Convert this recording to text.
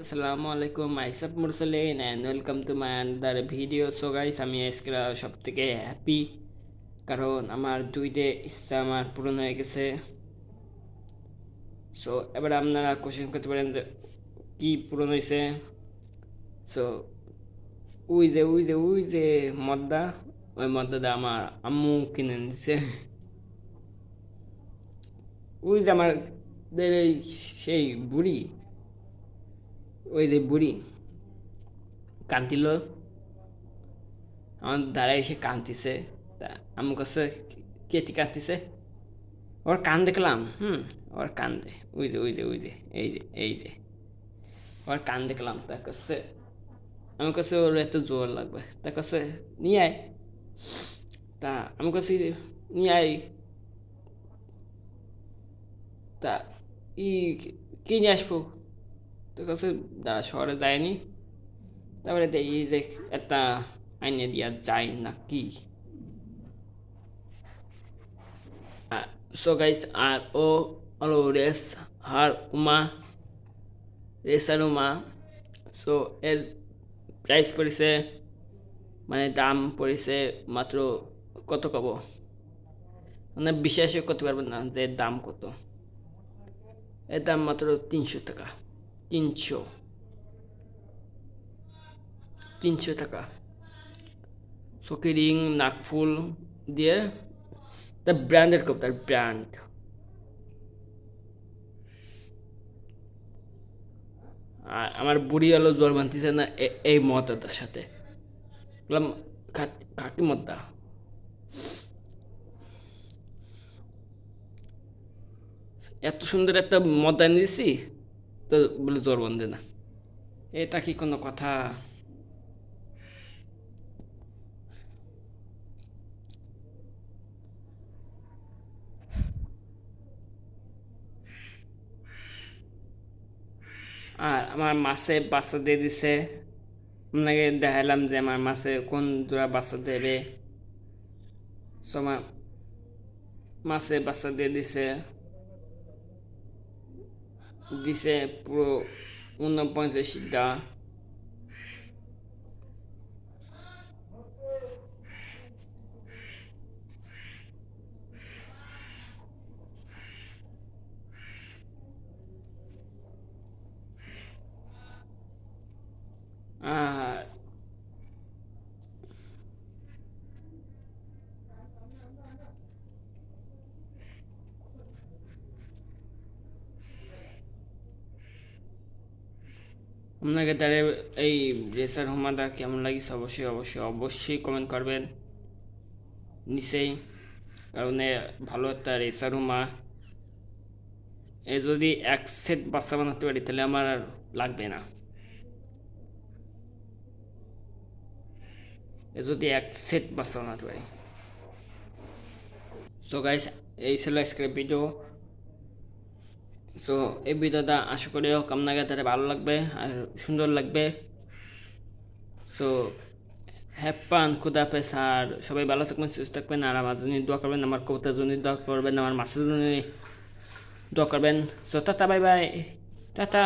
আসসালামু আলাইকুম মাইসাব মুরসালিন and welcome to my another video. So guys, আমি আজকে সব থেকে হ্যাপি, কারণ আমার দুইটে ইচ্ছা আমার পূরণ হয়ে গেছে। সো এবার আপনারা কোশ্চেন করতে পারেন যে কি পূরণ হয়েছে। সো ওই যে মদ্দা, ওই মদ্দাটা আমার আম্মু কিনে দিছে। ওই যে আমাদের এই সেই বুড়ি, ওই যে বুড়ি কান্তিল, আমার দ্বারা এসে কাঁদতেছে। তা আমার কাছে কেটি কাঁদতেছে, ওর কান দেখলাম। ওর কান দে, ওই যে এই যে ওর কান দেখলাম। তার কাছে আমার কাছে ওর এত জোর লাগবে, তার কাছে নিয়ে আয়। তা আমার কাছে নিয়ে আয়। তা ই কি নিয়ে আসবো তোর কাছে? দাঁড়া, শহরে যায়নি, তারপরে দেখি যে একটা আইনে দিয়া যায় না কি। সো গাইস, আর ও হলো রেসার উমা। সো এর প্রাইস পড়েছে, মানে দাম পড়েছে মাত্র, কত কব, মানে বিশ্বাসই করতে পারবেন না যে এর দাম কত। এর দাম মাত্র 300 টাকা। 300 টাকা। চোখে রিং, নাকফুল দিয়ে, তার ব্র্যান্ডের কপ্টার, ব্র্যান্ড। আর আমার বুড়ি হলো জোর বানতেছে না এই মদটার সাথে। বললাম খাকি মদ্দা। এত সুন্দর একটা মদ এনে দিছি, তো বলে জোর বান্ধে না। এটা কি কোনো কথা? আর আমার মাছে বাচ্চা দিয়ে দিছে। আপনাকে দেখালাম যে আমার মাছে কোন জোড়া বাচ্চা দেবে। সো আমার মাছে বাচ্চা দিয়ে দিছে, পুরো 49টা। আর আপনাকে তার এই রেসার হোমাটা কেমন লাগিছে অবশ্যই অবশ্যই অবশ্যই কমেন্ট করবেন নিচেই, কারণ ভালো একটা রেসার হোমা। এ যদি এক সেট বাচ্চা বানাতে পারি তাহলে আমার আর লাগবে না। এ যদি এক সেট বাচ্চা বানাতে পারি। সো গাইস, এই ছিল আজকের ভিডিও। সো এই ভিডিওটা আশা করি আপনাকে তাদের ভালো লাগবে আর সুন্দর লাগবে। সো হ্যাপান খুদাফেজ, আর সবাই ভালো থাকবেন, সুস্থ থাকবেন, আর আমার জন্য দোয়া করবেন, আমার কবিতার জন্য দোয়া করবেন, আমার মাছের জন্য দোয়া করবেন। So tata, bye bye, tata.